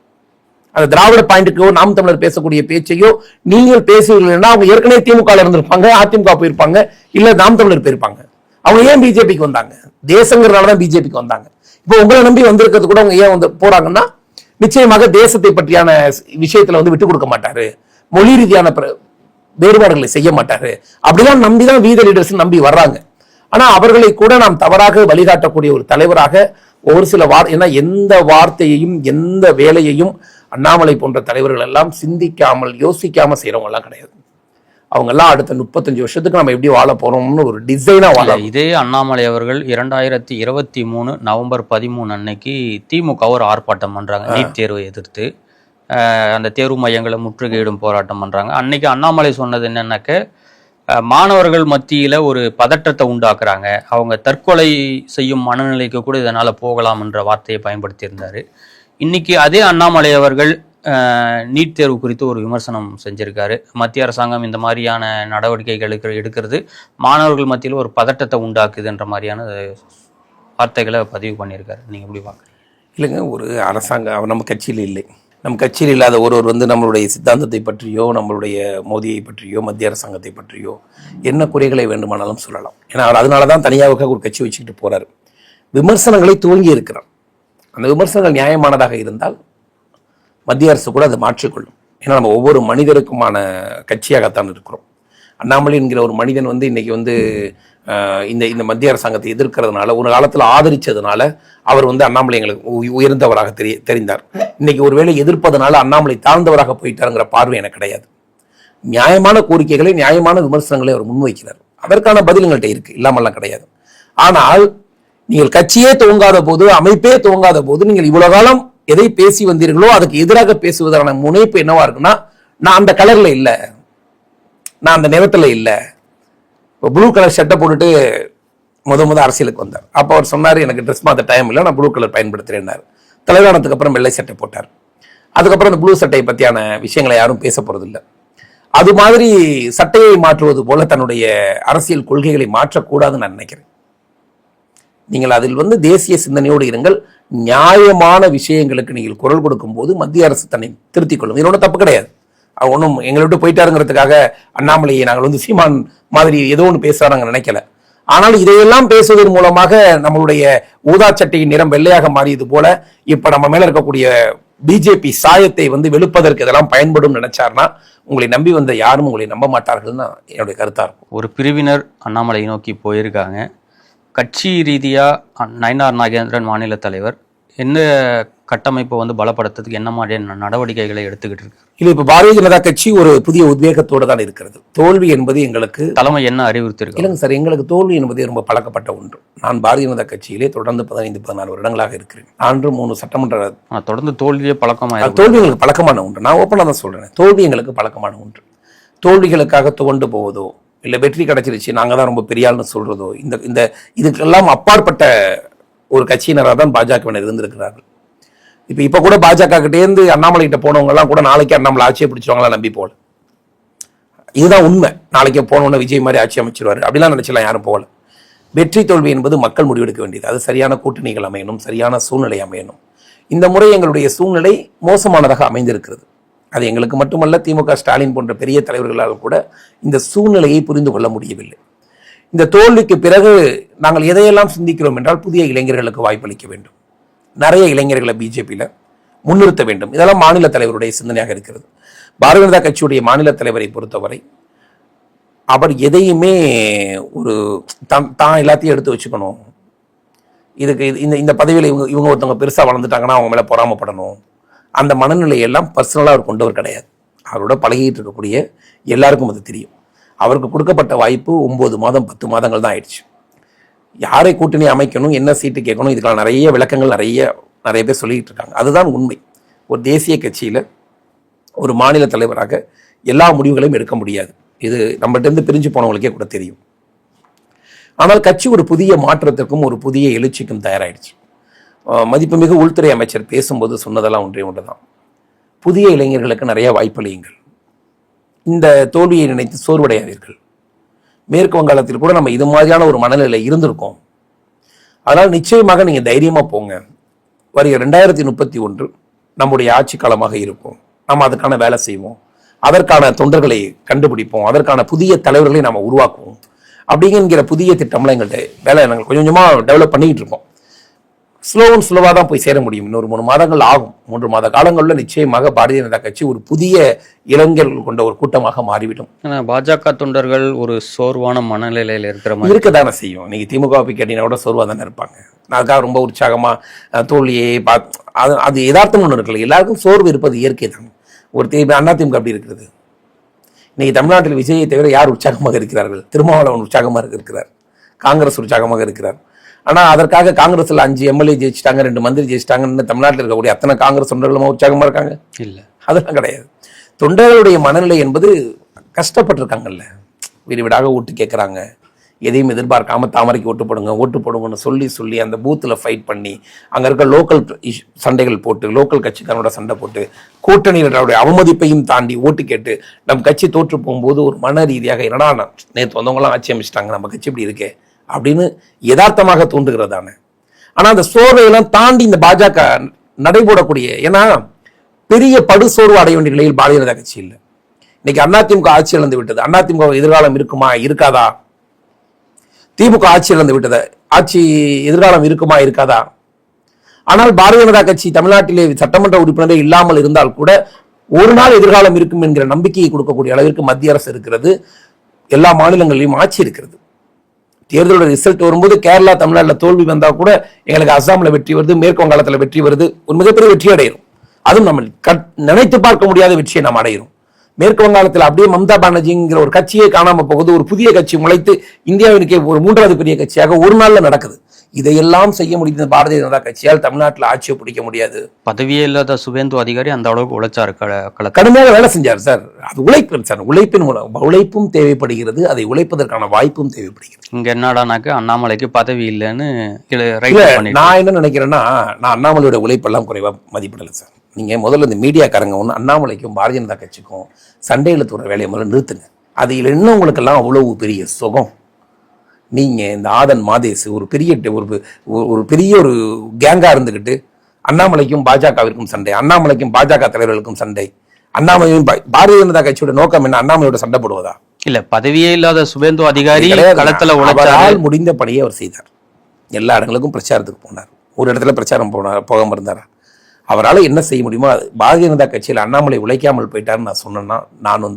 அந்த திராவிட பாயிண்ட்டுக்கோ நாம் தமிழர் பேசக்கூடிய பேச்சையோ நீங்கள் பேசுவீங்கன்னா அவங்க ஏற்கனவே திமுக இருந்திருப்பாங்க, அதிமுக போயிருப்பாங்க, இல்ல நாம் தமிழர் போயிருப்பாங்க. அவங்க ஏன் பிஜேபிக்கு வந்தாங்க? தேசங்கிறதுனாலதான் பிஜேபிக்கு வந்தாங்க. இப்போ உங்களை நம்பி வந்திருக்கிறது கூட அவங்க ஏன் வந்து போறாங்கன்னா, நிச்சயமாக தேசத்தை பற்றியான விஷயத்துல வந்து விட்டு கொடுக்க மாட்டாரு, மொழி ரீதியான வேறுபாடுகளை செய்ய மாட்டாரு, அப்படிதான் நம்பிதான் வீத லீடர்ஸ் நம்பி வர்றாங்க. ஆனா அவர்களை கூட நாம் தவறாக வழிகாட்டக்கூடிய ஒரு தலைவராக ஒரு சில ஏன்னா எந்த வார்த்தையையும் எந்த வேலையையும் அண்ணாமலை போன்ற தலைவர்கள் எல்லாம் சிந்திக்காமல் யோசிக்காம செய்யறவங்க எல்லாம் கிடையாது. அவங்க எல்லாம் அடுத்த 35 வருஷத்துக்கு நம்ம எப்படி வாழ போறோம்னு ஒரு டிசைனா வாழ. இதே அண்ணாமலை அவர்கள் 2023 நவம்பர் 13 அன்னைக்கு திமுக ஒரு ஆர்ப்பாட்டம் பண்றாங்க, நீட் தேர்வை எதிர்த்து. அந்த தேர்வு மையங்களை முற்றுகையிடும் போராட்டம் பண்றாங்க. அன்னைக்கு அண்ணாமலை சொன்னது என்னன்னாக்க, மாணவர்கள் மத்தியில ஒரு பதற்றத்தை உண்டாக்குறாங்க, அவங்க தற்கொலை செய்யும் மனநிலைக்கு கூட இதனால போகலாம் என்ற வார்த்தையை பயன்படுத்தி இருந்தாரு. இன்னைக்கு அதே அண்ணாமலை அவர்கள் நீட் தேர்வு குறித்து ஒரு விமர்சனம் செஞ்சிருக்காரு. மத்திய அரசாங்கம் இந்த மாதிரியான நடவடிக்கைகளுக்கு எடுக்கிறது மாணவர்கள் மத்தியில் ஒரு பதட்டத்தை உண்டாக்குதுன்ற மாதிரியான வார்த்தைகளை பதிவு பண்ணியிருக்காரு. நீங்க எப்படி பார்க்குறீங்க? இல்லைங்க, ஒரு அரசாங்கம் அவர் நம்ம கட்சியில் இல்லை. நம் கட்சியில் இல்லாத ஒருவர் வந்து நம்மளுடைய சித்தாந்தத்தை பற்றியோ நம்மளுடைய மோதியை பற்றியோ மத்திய அரசாங்கத்தை பற்றியோ என்ன குறைகளை வேண்டுமானாலும் சொல்லலாம். ஏன்னா அவர் அதனால தான் தனியாக ஒரு கட்சி வச்சுக்கிட்டு போறாரு. விமர்சனங்களை துவங்கி இருக்கிறார். அந்த விமர்சனங்கள் நியாயமானதாக இருந்தால் மத்திய அரசு கூட அதை மாற்றிக்கொள்ளும். ஏன்னா நம்ம ஒவ்வொரு மனிதருக்குமான கட்சியாகத்தான் இருக்கிறோம். அண்ணாமலை என்கிற ஒரு மனிதன் வந்து இன்னைக்கு வந்து இந்த மத்திய அரசாங்கத்தை எதிர்க்கிறதுனால, ஒரு காலத்தில் ஆதரிச்சதுனால அவர் வந்து அண்ணாமலை எங்களுக்கு உயர்ந்தவராக தெரிந்தார். இன்னைக்கு ஒருவேளை எதிர்ப்பதனால அண்ணாமலை தாழ்ந்தவராக போயிட்டாருங்கிற பார்வை எனக்கு கிடையாது. நியாயமான கோரிக்கைகளை நியாயமான விமர்சனங்களை அவர் முன்வைக்கிறார். அதற்கான பதில் எங்கள்கிட்ட இருக்கு, இல்லாமல்லாம் கிடையாது. ஆனால் நீங்கள் கட்சியே துவங்காத போது, அமைப்பே துவங்காத போது, நீங்கள் இவ்வளவு காலம் எதை பேசி வந்தீர்களோ அதுக்கு எதிராக பேசுவதற்கான முனைப்பு என்னவா இருக்குன்னா, நான் அந்த கலர்ல இல்ல, நான் அந்த நிறத்துல இல்ல. இப்போ ப்ளூ கலர் ஷர்ட்டை போட்டுட்டு முத அரசியலுக்கு வந்தார். அப்போ அவர் சொன்னார், எனக்கு ட்ரெஸ் மாற்ற டைம் இல்லை, நான் ப்ளூ கலர் பயன்படுத்துறேன்னாரு. தலைவரானதுக்கு அப்புறம் வெள்ளை சட்டை போட்டார். அதுக்கப்புறம் அந்த ப்ளூ சட்டையை பற்றியான விஷயங்களை யாரும் பேச போறதில்லை. அது மாதிரி சட்டையை மாற்றுவது போல தன்னுடைய அரசியல் கொள்கைகளை மாற்றக்கூடாதுன்னு நான் நினைக்கிறேன். நீங்கள் அதில் வந்து தேசிய சிந்தனையோடு இருங்கள். நியாயமான விஷயங்களுக்கு நீங்கள் குரல் கொடுக்கும் போது மத்திய அரசு தன்னை திருத்திக் கொள்ளும். இதோட தப்பு கிடையாது. அவர் ஒன்றும் எங்களை விட்டு போயிட்டாருங்கிறதுக்காக அண்ணாமலையை நாங்கள் வந்து சீமான் மாதிரி ஏதோ ஒன்று பேசுறா நாங்கள் நினைக்கல. ஆனால் இதையெல்லாம் பேசுவதன் மூலமாக நம்மளுடைய ஊதா சட்டையின் நிறம் வெள்ளையாக மாறியது போல இப்ப நம்ம மேல இருக்கக்கூடிய பிஜேபி சாயத்தை வந்து வெளுப்பதற்கு இதெல்லாம் பயன்படும் நினைச்சார்னா உங்களை நம்பி வந்த யாரும் உங்களை நம்ப மாட்டார்கள்னு என்னுடைய கருத்தா இருக்கும். ஒரு பிரிவினர் அண்ணாமலை நோக்கி போயிருக்காங்க. கட்சி ரீதியா நயினார் நாகேந்திரன் மாநில தலைவர் என்ன கட்டமைப்பை வந்து பலப்படுத்துறதுக்கு என்ன மாதிரியான நடவடிக்கைகளை எடுத்துக்கிட்டு இருக்கு? இல்லை, இப்ப பாரதிய ஜனதா கட்சி ஒரு புதிய உத்வேகத்தோடு தான் இருக்கிறது. தோல்வி என்பது எங்களுக்கு தலைமை என்ன அறிவுறுத்திருக்கு? இல்லைங்க சார், எங்களுக்கு தோல்வி என்பது ரொம்ப பழக்கப்பட்ட ஒன்று. நான் பாரதிய ஜனதா கட்சியிலே தொடர்ந்து 15-16 வருடங்களாக இருக்கிறேன். 3 சட்டமன்ற தொடர்ந்து தோல்வியே பழக்கமாக, தோல்வி எங்களுக்கு பழக்கமான ஒன்று. நான் ஓப்பனாக தான் சொல்றேன், தோல்வி எங்களுக்கு பழக்கமான ஒன்று. தோல்விகளுக்காக துவண்டு போவதோ இல்லை வெற்றி கிடைச்சிருச்சு நாங்கள் தான் ரொம்ப பெரியாள்னு சொல்றதோ இந்த இதுக்கெல்லாம் அப்பாற்பட்ட ஒரு கட்சியினராக தான் பாஜகவினர் இருந்திருக்கிறார்கள். இப்ப கூட பாஜக கிட்டேருந்து அண்ணாமலை கிட்ட போனவங்க எல்லாம் கூட நாளைக்கு அண்ணாமலை ஆட்சியை பிடிச்சவங்களா நம்பி போல. இதுதான் உண்மை. நாளைக்கு போனோன்னு விஜய் மாதிரி ஆட்சி அமைச்சிருவாரு அப்படிலாம் நினைச்சலாம் யாரும் போகல. வெற்றி தோல்வி என்பது மக்கள் முடிவெடுக்க வேண்டியது. அது சரியான கூட்டணிகள் அமையணும், சரியான சூழ்நிலை அமையணும். இந்த முறை எங்களுடைய சூழ்நிலை மோசமானதாக அமைந்திருக்கிறது. அது எங்களுக்கு மட்டுமல்ல, திமுக ஸ்டாலின் போன்ற பெரிய தலைவர்களால் கூட இந்த சூழ்நிலையை புரிந்து கொள்ள முடியவில்லை. இந்த தோல்விக்கு பிறகு நாங்கள் எதையெல்லாம் சிந்திக்கிறோம் என்றால், புதிய இளைஞர்களுக்கு வாய்ப்பளிக்க வேண்டும், நிறைய இளைஞர்களை பிஜேபியில முன்னிறுத்த வேண்டும். இதெல்லாம் மாநில தலைவருடைய சிந்தனையாக இருக்கிறது. பாரதிய ஜனதா கட்சியுடைய மாநில தலைவரை பொறுத்தவரை அவர் எதையுமே ஒரு தான் எல்லாத்தையும் எடுத்து வச்சுக்கணும், இதுக்கு இந்த பதவியில் இவங்க ஒருத்தவங்க பெருசா வளர்ந்துட்டாங்கன்னா அவங்க மேல பொறாமப்படணும், அந்த மனநிலையெல்லாம் பர்சனலா அவர் கொண்டவர் கிடையாது. அவரோட பழகிட்டு இருக்கக்கூடிய எல்லாருக்கும் அது தெரியும். அவருக்கு கொடுக்கப்பட்ட வாய்ப்பு 9 மாதம் 10 மாதங்கள் தான் ஆயிடுச்சு. யாரை கூட்டணி அமைக்கணும், என்ன சீட்டு கேட்கணும், இதுக்கான நிறைய விளக்கங்கள் நிறைய பேர் சொல்லிட்டு இருக்காங்க. அதுதான் உண்மை. ஒரு தேசிய கட்சியில ஒரு மாநில தலைவராக எல்லா முடிவுகளையும் எடுக்க முடியாது. இது நம்மகிட்ட இருந்து பிரிஞ்சு போனவங்களுக்கே கூட தெரியும். ஆனால் கட்சி ஒரு புதிய மாற்றத்திற்கும் ஒரு புதிய எழுச்சிக்கும் தயாராயிடுச்சு. மதிப்புமிகு உள்துறை அமைச்சர் பேசும்போது சொன்னதெல்லாம் ஒன்றுதான், புதிய இளைஞர்களுக்கு நிறைய வாய்ப்பளியுங்கள், இந்த தோல்வியை நினைத்து சோர்வடையாதீர்கள். மேற்கு வங்காளத்தில் கூட நம்ம இது மாதிரியான ஒரு மனநிலை இருந்திருக்கோம். அதனால் நிச்சயமாக நீங்க தைரியமா போங்க. வருகிற 2031 நம்முடைய ஆட்சி காலமாக இருக்கும், நம்ம அதுக்கான வேலை செய்வோம், அதற்கான தொண்டர்களை கண்டுபிடிப்போம், அதற்கான புதிய தலைவர்களை நம்ம உருவாக்குவோம் அப்படிங்கிற புதிய திட்டம்லாம் எங்கள்கிட்ட வேலை நாங்கள் கொஞ்சம் கொஞ்சமாக டெவலப் பண்ணிக்கிட்டு இருக்கோம். ஸ்லோவாக தான் போய் சேர முடியும். இன்னொரு 3 மாதங்கள் ஆகும். 3 மாத காலங்களில் நிச்சயமாக பாரதிய ஜனதா கட்சி ஒரு புதிய இளைஞர்கள் கொண்ட ஒரு கூட்டமாக மாறிவிடும். பாஜக தொண்டர்கள் ஒரு சோர்வான மனநிலையில் இருக்கிற மாதிரி இருக்கதானே செய்யும். இன்னைக்கு திமுக கேட்டீங்கன்னா கூட சோர்வாக தானே இருப்பாங்க. அதுக்காக ரொம்ப உற்சாகமாக தோல்வியை அது யதார்த்தம் ஒன்று இருக்குல்ல. எல்லாருக்கும் சோர்வு இருப்பது இயற்கை தான். ஒரு அதிமுக அப்படி இருக்கிறது. இன்னைக்கு தமிழ்நாட்டில் விஜயை தவிர யார் உற்சாகமாக இருக்கிறார்கள்? திருமாவளவன் உற்சாகமாக இருக்கிறார், காங்கிரஸ் உற்சாகமாக இருக்கிறார். ஆனால் அதற்காக காங்கிரஸில் 5 எம்எல்ஏ ஜெயிச்சிட்டாங்க, 2 மந்திரி ஜெயிச்சிட்டாங்கன்னு தமிழ்நாட்டில் இருக்கக்கூடிய அத்தனை காங்கிரஸ் தொண்டர்களும் உற்சாகமாக இருக்காங்க? இல்லை, அதெல்லாம் கிடையாது. தொண்டர்களுடைய மனநிலை என்பது கஷ்டப்பட்டிருக்காங்கல்ல. வீடு வீடாக ஓட்டு கேட்குறாங்க, எதையும் எதிர்பார்க்காம தாமரைக்கு ஓட்டு போடுங்கன்னு சொல்லி அந்த பூத்தில் ஃபைட் பண்ணி அங்கே இருக்க லோக்கல் சண்டைகள் போட்டு, லோக்கல் கட்சிக்காரோட சண்டை போட்டு, கூட்டணியினருடைய அவமதிப்பையும் தாண்டி ஓட்டு கேட்டு நம் கட்சி தோற்று போகும்போது ஒரு மன ரீதியாக என்னடா நேற்று வந்தவங்களாம் ஆட்சி அமைச்சிட்டாங்க, நம்ம கட்சி இப்படி இருக்கே அப்படின்னு யதார்த்தமாக தோன்றுகிறதானே. ஆனால் அந்த சோர்வையெல்லாம் தாண்டி இந்த பாஜக நடைபோடக்கூடிய, ஏன்னா பெரிய படுசோர்வு அடைய வேண்டிய நிலையில் பாரதிய ஜனதா கட்சி இல்லை. இன்னைக்கு அதிமுக ஆட்சி இழந்து விட்டது. அதிமுக எதிர்காலம் இருக்குமா இருக்காதா? திமுக ஆட்சி இழந்து விட்டது. ஆட்சி எதிர்காலம் இருக்குமா இருக்காதா? ஆனால் பாரதிய ஜனதா கட்சி தமிழ்நாட்டிலே சட்டமன்ற உறுப்பினரே இல்லாமல் இருந்தால் கூட ஒரு நாள் எதிர்காலம் இருக்கும் என்கிற நம்பிக்கையை கொடுக்கக்கூடிய அளவிற்கு மத்திய அரசு இருக்கிறது. எல்லா மாநிலங்களிலும் ஆட்சி இருக்கிறது. தேர்தலோட ரிசல்ட் வரும்போது கேரளா தமிழ்நாட்டில் தோல்வி வந்தா கூட எங்களுக்கு அஸ்ஸாமில் வெற்றி வருது, மேற்கு வங்காளத்தில் வெற்றி வருது, ஒரு மிகப்பெரிய வெற்றி அடைகிறோம். அதுவும் நம்ம நினைத்து பார்க்க முடியாத வெற்றியை நாம் அடைகிறோம். மேற்கு வங்காளத்தில் அப்படியே மம்தா பானர்ஜிங்கிற ஒரு கட்சியே காணாம போகுது. ஒரு புதிய கட்சி முளைத்து இந்தியாவிற்கே ஒரு 3வது பெரிய கட்சியாக ஒரு நாள்ல நடக்குது. இதையெல்லாம் செய்ய முடிந்த பாரதிய ஜனதா கட்சியால் தமிழ்நாட்டில் ஆட்சியை பிடிக்க முடியாது. பதவியே இல்லாத சுவேந்து அதிகாரி அந்த அளவுக்கு உழைச்சாரு, கடுமையாக வேலை செஞ்சார் சார். அது உழைப்பு சார். உழைப்பின் மூலம் உழைப்பும் தேவைப்படுகிறது, அதை உழைப்பதற்கான வாய்ப்பும் தேவைப்படுகிறது. இங்க என்னடானாக்க அண்ணாமலைக்கு பதவி இல்லைன்னு நான் என்ன நினைக்கிறேன்னா, நான் அண்ணாமலையோட உழைப்பெல்லாம் குறைவா மதிப்பிடலை சார். நீங்க முதல்ல இந்த மீடியாக்காரங்க ஒன்று அண்ணாமலைக்கும் பாரதிய ஜனதா கட்சிக்கும் சண்டை இழுத்துற வேலையை முதல்ல நிறுத்துங்க. அதில் இன்னும் உங்களுக்கெல்லாம் அவ்வளவு பெரிய சுகம். நீங்க இந்த ஆதன் மாதேஷ் ஒரு பெரிய ஒரு கேங்கா இருந்துகிட்டு அண்ணாமலைக்கும் பாஜகவிற்கும் சண்டை, அண்ணாமலைக்கும் பாஜக தலைவர்களுக்கும் சண்டை, அண்ணாமலையும் பாரதிய ஜனதா கட்சியோட நோக்கம் என்ன? அண்ணாமலையோட சண்டை போடுவதா? இல்ல, பதவியே இல்லாத சுவேந்து அதிகாரி களத்துல உழைச்சால் முடிந்த பணியை அவர் செய்தார். எல்லா இடங்களுக்கும் பிரச்சாரத்துக்கு போனார். ஒரு இடத்துல பிரச்சாரம் போகாம இருந்தாரா? அவரால் என்ன செய்ய முடியுமோ. பாரதிய ஜனதா கட்சியில் அண்ணாமலை உழைக்காமல் போயிட்டாருன்னு நான் சொன்னேன்னா நான்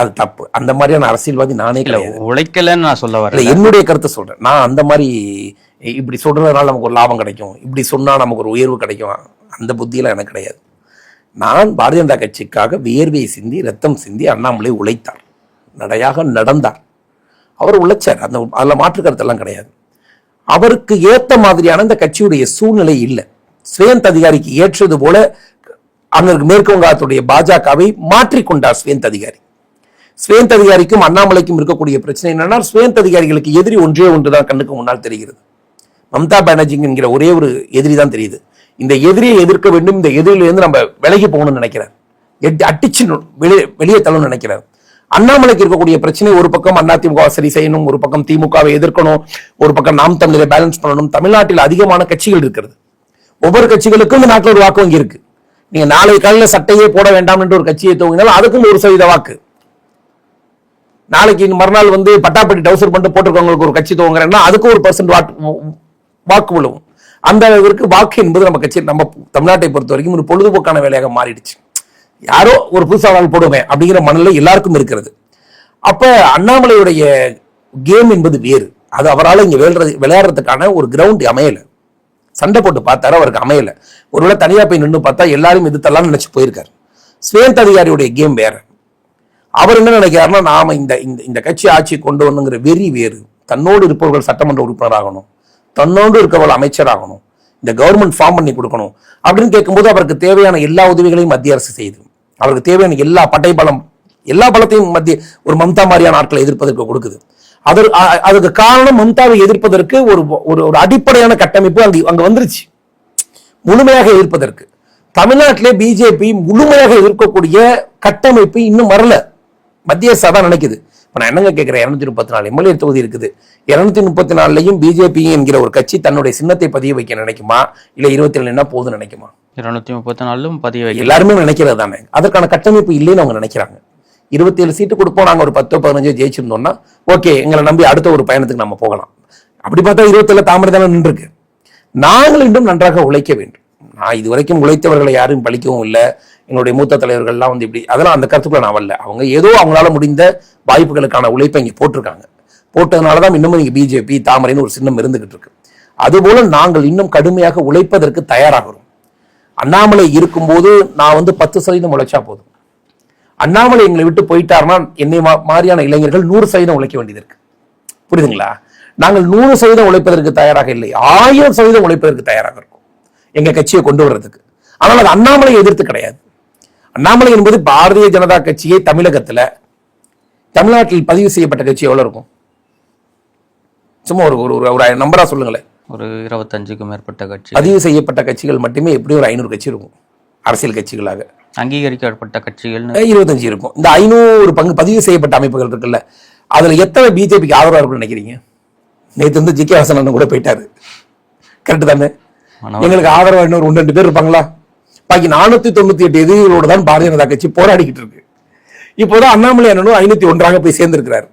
அது தப்பு. அந்த மாதிரியான அரசியல்வாதி நானே உழைக்கலன்னு நான் சொல்ல வரல, என்னுடைய கருத்தை சொல்றேன். நான் அந்த மாதிரி இப்படி சொல்றதுனால நமக்கு ஒரு லாபம் கிடைக்கும், இப்படி சொன்னா நமக்கு ஒரு உயர்வு கிடைக்கும், அந்த புத்தியெல்லாம் எனக்கு கிடையாது. நான் பாரதிய ஜனதா கட்சிக்காக வியர்வை சிந்தி ரத்தம் சிந்தி அண்ணாமலை உழைத்தார், நடையாக நடந்தார், அவர் உழைச்சார். அதில் மாற்று கருத்தெல்லாம் கிடையாது. அவருக்கு ஏற்ற மாதிரியான இந்த கட்சியுடைய சூழ்நிலை இல்லை. ஸ்வேந்த் அதிகாரிக்கு ஏற்றது போல அங்க மேற்கு வங்காளத்துடைய பாஜகவை மாற்றிக்கொண்டார் ஸ்வேந்த் அதிகாரி. ஸ்வேந்த் அதிகாரிக்கும் அண்ணாமலைக்கும் இருக்கக்கூடிய பிரச்சனை என்னன்னா, ஸ்வேந்த் அதிகாரிகளுக்கு எதிரி ஒன்றே ஒன்றுதான் கண்ணுக்கு முன்னால் தெரிகிறது. மம்தா பானர்ஜி என்கிற ஒரே ஒரு எதிரி தான் தெரியுது. இந்த எதிரியை எதிர்க்க வேண்டும், இந்த எதிரிலிருந்து நம்ம விலகி போகணும்னு நினைக்கிறார், அட்டிச்சு வெளியே தள்ளணும்னு நினைக்கிறார். அண்ணாமலைக்கு இருக்கக்கூடிய பிரச்சனை, ஒரு பக்கம் அதிமுக சரி செய்யணும், ஒரு பக்கம் திமுகவை எதிர்க்கணும், ஒரு பக்கம் நாம் தமிழரை பேலன்ஸ் பண்ணணும். தமிழ்நாட்டில் அதிகமான கட்சிகள் இருக்கிறது. ஒவ்வொரு கட்சிகளுக்கும் இந்த நாட்டில் ஒரு வாக்கு வங்கி இருக்கு. நீங்க நாளை காலையில் சட்டையே போட வேண்டாம் என்று ஒரு கட்சியை துவங்கினாலும் அதுக்கும் 1% வாக்கு. நாளைக்கு மறுநாள் பட்டாப்பட்டி டவுசர் பண்ணிட்டு போட்டிருக்கவங்களுக்கு ஒரு கட்சி துவங்குறேன்னா அதுக்கு 1% வாக்கு விழுவும். அந்த அளவிற்கு வாக்கு என்பது நம்ம கட்சி, நம்ம தமிழ்நாட்டை பொறுத்த வரைக்கும் ஒரு பொழுதுபோக்கான வேலையாக மாறிடுச்சு. யாரோ ஒரு புதுசாக போடுவேன் அப்படிங்கிற மனநிலை எல்லாருக்கும் இருக்கிறது. அப்ப அண்ணாமலையுடைய கேம் என்பது வேறு. அது அவரால் இங்க விளையாடுறதுக்கான ஒரு கிரவுண்ட் அமையல. சண்டை போட்டு பார்த்தாரு, அவருக்கு அமையல. ஒருவேளை தனியா போய் நின்று பார்த்தா எல்லாரும் எதிர்த்தலாம் நினைச்சு போயிருக்காரு. ஸ்வேந்த் அதிகாரியுடைய கேம் வேற. அவர் என்ன நினைக்கிறாருன்னா, நாம இந்த கட்சி ஆட்சி கொண்டு வரணுங்கிற வெறி வேறு. தன்னோடு இருப்பவர்கள் சட்டமன்ற உறுப்பினர் ஆகணும், தன்னோடு இருக்கவர்கள் அமைச்சராகணும், இந்த கவர்மெண்ட் ஃபார்ம் பண்ணி கொடுக்கணும் அப்படின்னு கேட்கும்போது அவருக்கு தேவையான எல்லா உதவிகளையும் மத்திய அரசு செய்யுது. அவருக்கு தேவையான எல்லா படைபலம், எல்லா பலத்தையும் மத்திய ஒரு மம்தா மாதிரியான ஆட்களை எதிர்ப்பதற்கு கொடுக்குது. அதுக்கு காரணம் மம்தாவை எதிர்ப்பதற்கு ஒரு அடிப்படையான கட்டமைப்பு அங்க வந்துருச்சு. முழுமையாக எதிர்ப்பதற்கு தமிழ்நாட்டிலே பிஜேபி முழுமையாக எதிர்க்கக்கூடிய கட்டமைப்பு இன்னும் வரல. மத்திய அரசு தான் நினைக்குது. இப்போ நான் என்னங்க கேட்குறேன், 234 எம்எல்ஏ தொகுதி இருக்குது. 234லையும் பிஜேபி என்கிற ஒரு கட்சி தன்னுடைய சின்னத்தை பதிய வைக்க நினைக்குமா, இல்லை 27 என்ன போதுன்னு நினைக்குமா? 234லும் பதிய வைக்க எல்லாருமே நினைக்கிறது தானே. அதற்கான கட்டமைப்பு இல்லைன்னு அவங்க நினைக்கிறாங்க. 27 சீட்டு கொடுப்போம், நாங்கள் ஒரு 10-15 ஜெயிச்சிருந்தோம்னா ஓகே, எங்களை நம்பி அடுத்த ஒரு பயணத்துக்கு நம்ம போகலாம். அப்படி பார்த்தா 27 தாமரை தானே நின்றுருக்கு. நாங்கள் இன்னும் நன்றாக உழைக்க வேண்டும். நான் இதுவரைக்கும் உழைத்தவர்களை யாரும் பழிக்கவும் இல்லை. எங்களுடைய மூத்த தலைவர்கள்லாம் வந்து இப்படி அதெல்லாம் அந்த கருத்துக்குள்ள நான் வரல. அவங்க ஏதோ அவங்களால முடிந்த வாய்ப்புகளுக்கான உழைப்பை இங்கே போட்டிருக்காங்க. போட்டதுனால தான் இன்னமும் இங்கே பிஜேபி தாமரைன்னு ஒரு சின்னம் இருந்துகிட்டு இருக்கு. அதுபோல நாங்கள் இன்னும் கடுமையாக உழைப்பதற்கு தயாராகிறோம். அண்ணாமலை இருக்கும்போது நான் வந்து 10% உழைச்சா போதும். அண்ணாமலை எங்களை விட்டு போயிட்டாருன்னா என்னை மாதிரியான இளைஞர்கள் 100% உழைக்க வேண்டியது இருக்கு. புரியுதுங்களா? நாங்கள் 100% உழைப்பதற்கு தயாராக இல்லை, 1000% உழைப்பதற்கு தயாராக இருக்கும் எங்க கட்சியை கொண்டு வர்றதுக்கு. ஆனால் அது அண்ணாமலை எதிர்த்து கிடையாது. அண்ணாமலை என்பது பாரதிய ஜனதா கட்சியை தமிழ்நாட்டில் பதிவு செய்யப்பட்ட கட்சி எவ்வளவு இருக்கும்? சும்மா ஒரு நம்பரா சொல்லுங்களேன். ஒரு 25க்கும் மேற்பட்ட கட்சி பதிவு செய்யப்பட்ட கட்சிகள் மட்டுமே எப்படி ஒரு 500 கட்சி இருக்கும் அரசியல் கட்சிகளாக. அங்கீகரிக்கப்பட்ட கட்சிகள் 25 இருக்கும். இந்த 500 பங்கு பதிவு செய்யப்பட்ட அமைப்புகள் இருக்குல்ல, அதுல எத்தனை பிஜேபிக்கு ஆதரவா இருக்குன்னு நினைக்கிறீங்க? நேற்று வந்து ஜி.கே. வாசன் கூட போயிட்டாரு, கரெக்ட் தானே? எங்களுக்கு ஆதரவா இன்னொரு 1-2 பேர் இருப்பாங்களா? பாக்கி 498 எதிரிகளோடு தான் பாரதிய ஜனதா கட்சி போராடிக்கிட்டு இருக்கு. இப்போதான் அண்ணாமலை அண்ணனும் 501 போய் சேர்ந்திருக்கிறார்.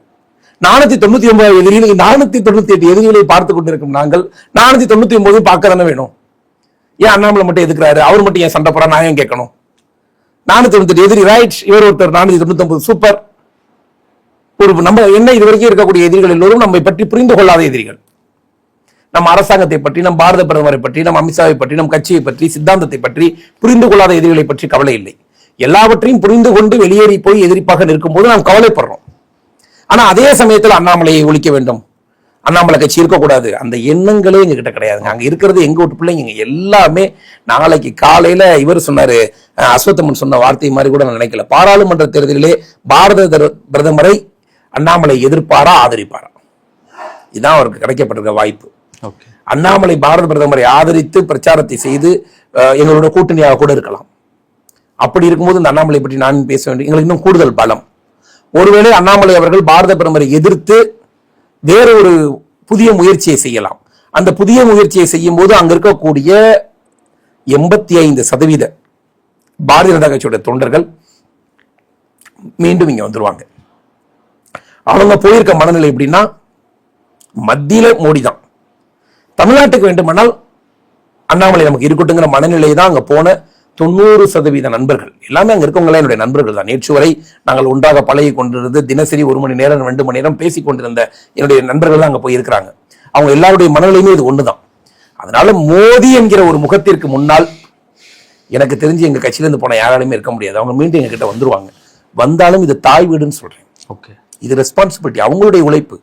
499 எதிரிகள், 498 எதிரிகளை பார்த்து கொண்டிருக்கும் நாங்கள் 499 பார்க்க தானே வேணும். ஏன் அண்ணாமலை மட்டும் எதுக்குறாரு? அவர் மட்டும் ஏன் சண்டை போறா? நான் ஏன் கேட்கணும்? 498 எதிரி ரைட், இவர் ஒருத்தர் 499 சூப்பர். ஒரு நம்ம என்ன இது வரைக்கும் இருக்கக்கூடிய எதிரிகள் எல்லோரும் நம்மை பற்றி புரிந்து கொள்ளாத எதிரிகள். நம் அரசாங்கத்தை பற்றி, நம் பாரத பிரதமரை பற்றி, நம் அமித்ஷாவை பற்றி, நம் கட்சியை பற்றி, சித்தாந்தத்தை பற்றி புரிந்து கொள்ளாத எதிரிகளை பற்றி கவலை இல்லை. எல்லாவற்றையும் புரிந்து கொண்டு வெளியேறி போய் எதிர்ப்பாக நிற்கும் போது நாம் கவலைப்படுறோம். ஆனா அதே சமயத்தில் அண்ணாமலையை ஒழிக்க வேண்டும், அண்ணாமலை கட்சி இருக்கக்கூடாது, அந்த எண்ணங்களே எங்க கிட்ட கிடையாதுங்க. அங்க இருக்கிறது எங்க வீட்டு பிள்ளைங்க எல்லாமே. நாளைக்கு காலையில இவர் சொன்னாரு, அஸ்வத்தமன் சொன்ன வார்த்தை மாதிரி கூட நான் நினைக்கல. பாராளுமன்ற தேர்தலிலே பாரத பிரதமரை அண்ணாமலை எதிர்ப்பாரா ஆதரிப்பாரா? இதுதான் அவருக்கு கிடைக்கப்பட்டிருக்க வாய்ப்பு. அண்ணாமலை பாரத பிரதமரை ஆதரித்து பிரச்சாரத்தை செய்து எங்களோட கூட்டணியாக கூட இருக்கலாம். அப்படி இருக்கும்போது இந்த அண்ணாமலை பற்றி நான் பேச வேண்டும், எங்களுக்கு இன்னும் கூடுதல் பலம். ஒருவேளை அண்ணாமலை அவர்கள் பாரத பிரதமரை எதிர்த்து வேற ஒரு புதிய முயற்சியை செய்யலாம். அந்த புதிய முயற்சியை செய்யும் போது அங்க இருக்கக்கூடிய 85% பாரதிய ஜனதா கட்சியோட தொண்டர்கள் மீண்டும் இங்க வந்துருவாங்க. அவங்க போயிருக்க மனநிலை எப்படின்னா, மத்தியில மோடி தான், தமிழ்நாட்டுக்கு வேண்டுமானால் அண்ணாமலை நமக்கு இருக்கட்டுங்கிற மனநிலை தான் அங்க போன 90% நண்பர்கள் எல்லாமே அங்க இருக்கவங்களே என்னுடைய நண்பர்கள் தான். நேற்று வரை நாங்கள் ஒன்றாக பழகி கொண்டிருந்து தினசரி 1 மணி நேரம் 2 மணி நேரம் பேசிக் கொண்டிருந்த என்னுடைய நண்பர்கள் தான் அங்க போய் இருக்கிறாங்க. அவங்க எல்லாருடைய மனநிலையுமே இது ஒண்ணுதான். அதனால மோடி என்கிற ஒரு முகத்திற்கு முன்னால் எனக்கு தெரிஞ்சு எங்க கட்சியிலிருந்து போன யாராலுமே இருக்க முடியாது. அவங்க மீண்டும் எங்க கிட்ட வந்துருவாங்க. வந்தாலும் இது தாய் வீடுன்னு சொல்றேன். ஓகே, இது ரெஸ்பான்சிபிலிட்டி. அவங்களுடைய உழைப்பு,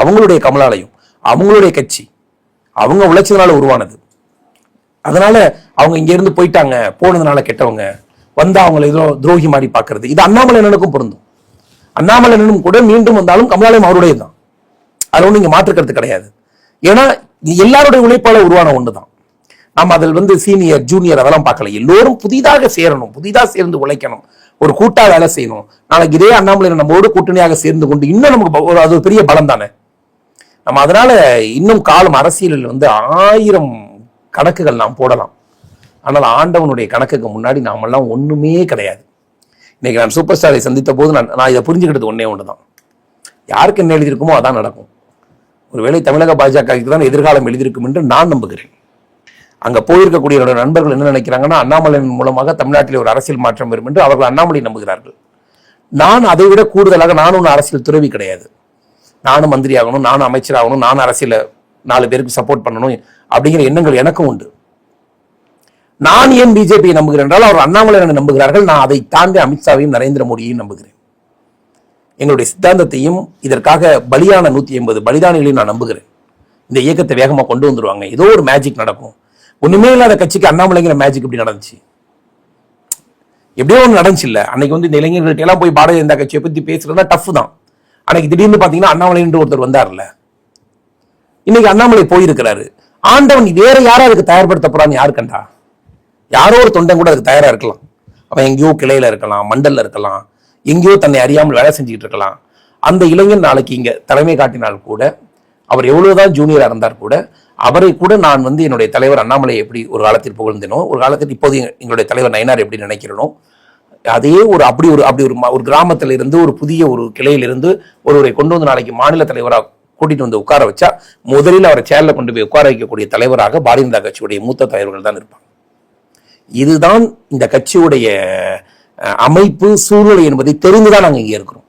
அவங்களுடைய கமலாலயம், அவங்களுடைய கட்சி, அவங்க உழைச்சதுனால உருவானது. அதனால அவங்க இங்க இருந்து போயிட்டாங்க, போனதுனால கெட்டவங்க வந்தா அவங்களை ஏதோ துரோகி மாதிரி பாக்குறது, இது அண்ணாமலை அண்ணனுக்கும் பொருந்தும். அண்ணாமலை அண்ணனும் கூட மீண்டும் வந்தாலும் கமலாலயம் அவருடைய தான். அது ஒண்ணு இங்க மாற்றுக்கிறது கிடையாது. ஏன்னா எல்லாருடைய உழைப்பால உருவான ஒண்ணுதான். நம்ம அதில் வந்து சீனியர் ஜூனியர் அதெல்லாம் பார்க்கல. எல்லோரும் புதிதாக சேரணும், புதிதாக சேர்ந்து உழைக்கணும், ஒரு கூட்டா வேலை செய்யணும். நாளைக்கு இதே அண்ணாமலை நம்மோடு கூட்டணியாக சேர்ந்து கொண்டு இன்னும் நமக்கு அது பெரிய பலம் தானே. நம்ம அதனால இன்னும் காலம் அரசியலில் வந்து 1000 கணக்குகள் நாம் போடலாம். ஆனால் ஆண்டவனுடைய கணக்குக்கு முன்னாடி நாமெல்லாம் ஒண்ணுமே கிடையாது. இன்னைக்கு நான் சூப்பர் ஸ்டாரை சந்தித்த போது நான் இதை புரிஞ்சுக்கிட்டது ஒன்னே ஒண்ணுதான். யாருக்கு என்ன எழுதியிருக்குமோ அதான் நடக்கும். ஒருவேளை தமிழக பாஜகவுக்கு தான் எதிர்காலம் எழுதியிருக்கும் என்று நான் நம்புகிறேன். அங்க போயிருக்கக்கூடிய என்னோட நண்பர்கள் என்ன நினைக்கிறாங்கன்னா, அண்ணாமலையின் மூலமாக தமிழ்நாட்டில் ஒரு அரசியல் மாற்றம் வரும் என்று அவர்கள் அண்ணாமலை நம்புகிறார்கள். நான் அதை விட கூடுதலாக, நானும் ஒன்று அரசியல் துறவி கிடையாது. நானும் மந்திரி ஆகணும், நானும் அமைச்சர் ஆகணும், நானும் அரசியல 4 பேருக்கு சப்போர்ட் பண்ணணும் அப்படிங்கிற எண்ணங்கள் எனக்கும் உண்டு. நான் ஏன் பிஜேபியை நம்புகிறேன் என்றால் அவர் அண்ணாமலை நம்புகிறார்கள். நான் அதை தாண்டி அமித்ஷாவையும் நரேந்திர மோடியையும் நம்புகிறேன். எங்களுடைய சித்தாந்தத்தையும் இதற்காக பலியான 180 பலிதானிகளையும் நான் நம்புகிறேன். இந்த இயக்கத்தை வேகமா கொண்டு வந்துருவாங்க. ஏதோ ஒரு மேஜிக் நடக்கும். ஒண்ணுமே இல்லாத கட்சிக்கு அண்ணாமலைங்கிற மேஜிக் எப்படி நடந்துச்சு? எப்படியோ ஒன்று நடந்துச்சு இல்ல. அன்னைக்கு வந்து இந்த இளைஞர்கள்ட்ட எல்லாம் போய் பாரதிய ஜனதா கட்சியை பத்தி பேசுறதுனா டஃப் தான். அன்னைக்கு திடீர்னு பாத்தீங்கன்னா அண்ணாமலை என்று ஒருத்தர் வந்தார்ல, இன்னைக்கு அண்ணாமலை போயிருக்கிறாரு. ஆண்டவன் வேற யாரும் அதுக்கு தயார்படுத்த போறான்னு யாரு கண்டா? யாரோ ஒரு தொண்டன் கூட அதுக்கு தயாரா இருக்கலாம். அவன் எங்கேயோ கிளையில இருக்கலாம், மண்டல்ல இருக்கலாம், எங்கேயோ தன்னை அறியாமல் வேலை செஞ்சுக்கிட்டு இருக்கலாம். அந்த இளைஞன் நாளைக்கு இங்க தலைமை காட்டினால் கூட, அவர் எவ்வளவுதான் ஜூனியரா இருந்தார் கூட, அவரை கூட நான் வந்து என்னுடைய தலைவர் அண்ணாமலை எப்படி ஒரு காலத்தில் புகழ்ந்தனோ, ஒரு காலத்தில் இப்போது எங்களுடைய தலைவர் நயினார் எப்படி நினைக்கிறனோ, அதே அப்படி ஒரு கிராமத்துல இருந்து ஒரு புதிய ஒரு கிளையிலிருந்து ஒருவரை கொண்டு வந்து நாளைக்கு மாநில தலைவராக கூட்டிட்டு வந்து உட்கார வச்சா, முதலில் அவரை சேர்ல கொண்டு போய் உட்கார வைக்கக்கூடிய தலைவராக பாரதிய ஜனதா கட்சியுடைய மூத்த தலைவர்கள் தான் இருப்பாங்க. இதுதான் இந்த கட்சியுடைய அமைப்பு சூழ்நிலை என்பதை தெரிந்துதான் நாங்கள் இங்கே இருக்கிறோம்.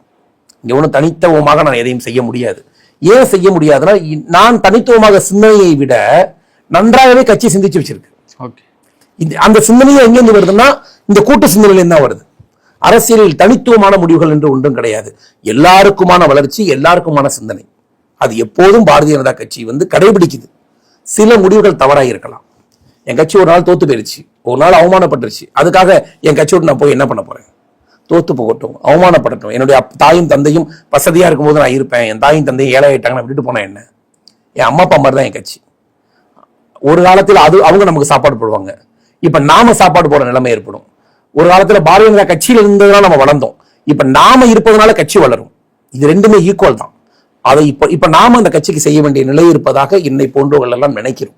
இங்க ஒன்றும் தனித்துவமாக நான் எதையும் செய்ய முடியாது. ஏன் செய்ய முடியாதுன்னா, நான் தனித்துவமாக சிந்தனையை விட நன்றாகவே கட்சி சிந்திச்சு வச்சிருக்கு. அந்த சிந்தனையை எங்கேருந்து வருதுன்னா, இந்த கூட்டு சிந்தனையில தான் வருது. அரசியலில் தனித்துவமான முடிவுகள் என்று ஒன்றும் கிடையாது. எல்லாருக்குமான வளர்ச்சி, எல்லாருக்குமான சிந்தனை, அது எப்போதும் பாரதிய ஜனதா கட்சி வந்து கடைபிடிக்குது. சில முடிவுகள் தவறாக இருக்கலாம். என் கட்சி ஒரு நாள் தோத்து போயிருச்சு, ஒரு நாள் அவமானப்பட்டுருச்சு, அதுக்காக என் கட்சியோடு நான் போய் என்ன பண்ண போறேன்? தோத்து போகட்டும், அவமானப்படட்டும். என்னுடைய தாயும் தந்தையும் வசதியா இருக்கும்போது நான் இருப்பேன். என் தாயும் தந்தையும் ஏழை ஆயிட்டாங்க, விட்டுட்டு போனா என்ன? என் அம்மா அப்பா மாதிரி தான் என் கட்சி. ஒரு காலத்தில் அவங்க நமக்கு சாப்பாடு போடுவாங்க, இப்ப நாம சாப்பாடு போற நிலைமை ஏற்படும். ஒரு காலத்துல பாரதிய ஜனதா கட்சியில் இருந்ததுனால நம்ம வளர்ந்தோம், இப்ப நாம இருப்பதனால கட்சி வளரும். இது ரெண்டுமே ஈக்குவல் தான். அதை இப்ப நாம அந்த கட்சிக்கு செய்ய வேண்டிய நிலை இருப்பதாக என்னை போன்றவர்கள் எல்லாம் நினைக்கிறோம்.